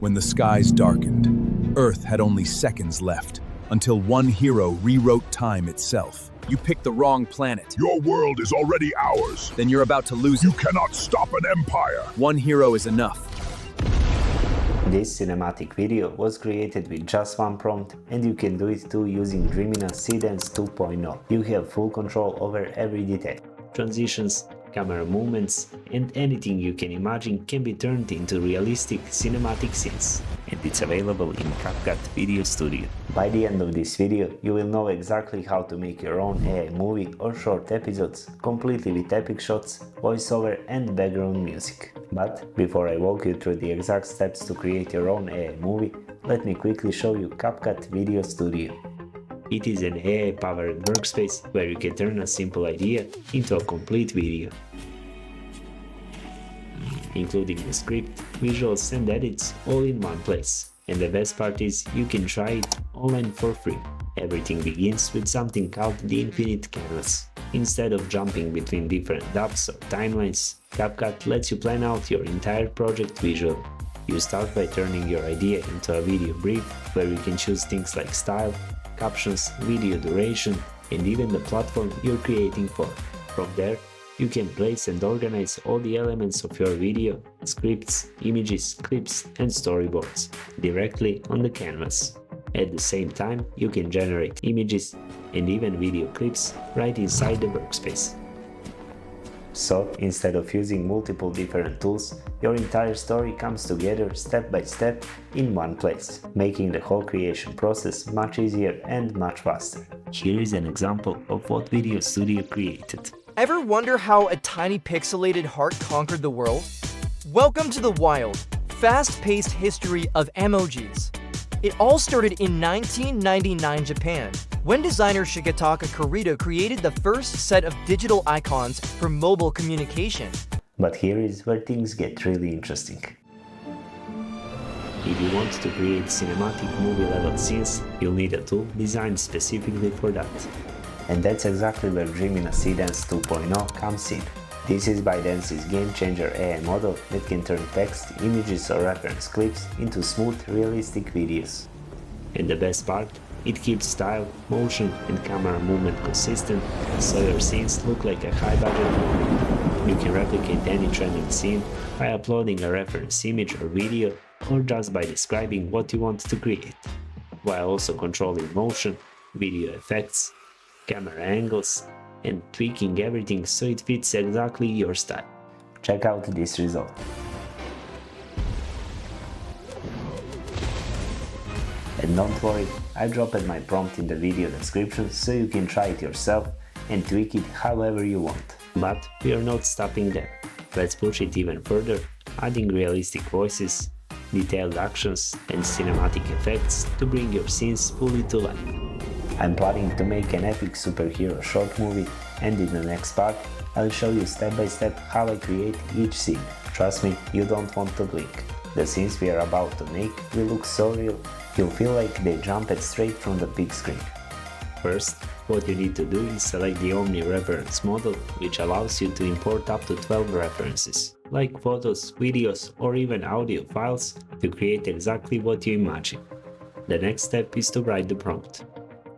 When the skies darkened, Earth had only seconds left, until one hero rewrote time itself. You picked the wrong planet. Your world is already ours. Then you're about to lose You it. cannot stop an empire. One hero is enough. This cinematic video was created with just one prompt, and you can do it too using Dreamina Seedance 2.0. You have full control over every detail. Transitions, camera movements, and anything you can imagine can be turned into realistic cinematic scenes. And it's available in CapCut Video Studio. By the end of this video, you will know exactly how to make your own AI movie or short episodes, completely with epic shots, voiceover and background music. But before I walk you through the exact steps to create your own AI movie, let me quickly show you CapCut Video Studio. It is an AI-powered workspace where you can turn a simple idea into a complete video, including the script, visuals and edits all in one place. And the best part is you can try it online for free. Everything begins with something called the Infinite Canvas. Instead of jumping between different dubs or timelines, CapCut lets you plan out your entire project visually. You start by turning your idea into a video brief where you can choose things like style, captions, video duration, and even the platform you're creating for. From there, you can place and organize all the elements of your video, scripts, images, clips, and storyboards directly on the canvas. At the same time, you can generate images and even video clips right inside the workspace. So, instead of using multiple different tools, your entire story comes together step by step in one place, making the whole creation process much easier and much faster. Here is an example of what Video Studio created. Ever wonder how a tiny pixelated heart conquered the world? Welcome to the wild, fast-paced history of emojis. It all started in 1999 Japan, when designer Shigetaka Kurita created the first set of digital icons for mobile communication. But here is where things get really interesting. If you want to create cinematic movie-level scenes, you'll need a tool designed specifically for that. And that's exactly where Dreamina Seedance 2.0 comes in. This is ByteDance's game-changer AI model that can turn text, images or reference clips into smooth, realistic videos. And the best part? It keeps style, motion and camera movement consistent, so your scenes look like a high-budget movie. You can replicate any trending scene by uploading a reference image or video, or just by describing what you want to create, while also controlling motion, video effects, camera angles, and tweaking everything so it fits exactly your style. Check out this result. And don't worry, I dropped my prompt in the video description so you can try it yourself and tweak it however you want. But we are not stopping there. Let's push it even further, adding realistic voices, detailed actions and cinematic effects to bring your scenes fully to life. I'm planning to make an epic superhero short movie, and in the next part, I'll show you step by step how I create each scene. Trust me, you don't want to blink. The scenes we are about to make will look so real, you'll feel like they jumped straight from the big screen. First, what you need to do is select the Omni Reference model, which allows you to import up to 12 references, like photos, videos or even audio files, to create exactly what you imagine. The next step is to write the prompt.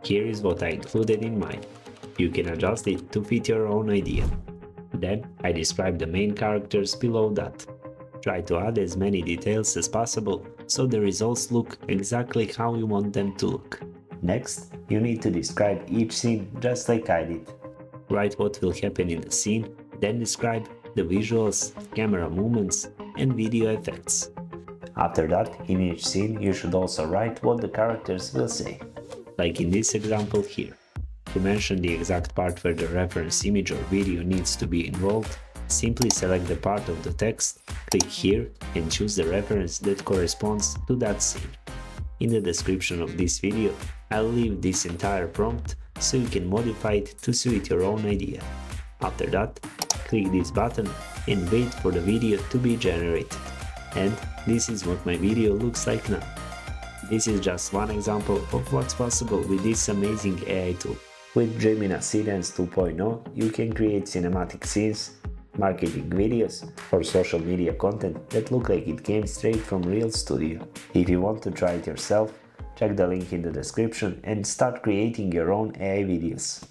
Here is what I included in mine. You can adjust it to fit your own idea. Then I describe the main characters below that. Try to add as many details as possible so the results look exactly how you want them to look. Next, you need to describe each scene just like I did. Write what will happen in the scene, then describe the visuals, camera movements, and video effects. After that, in each scene you should also write what the characters will say. Like in this example here. To mention the exact part where the reference image or video needs to be involved, simply select the part of the text, click here and choose the reference that corresponds to that scene. In the description of this video, I'll leave this entire prompt so you can modify it to suit your own idea. After that, click this button and wait for the video to be generated. And this is what my video looks like now. This is just one example of what's possible with this amazing AI tool. With Dreamina Seedance 2.0, you can create cinematic scenes, marketing videos, or social media content that look like it came straight from real studio. If you want to try it yourself, check the link in the description and start creating your own AI videos.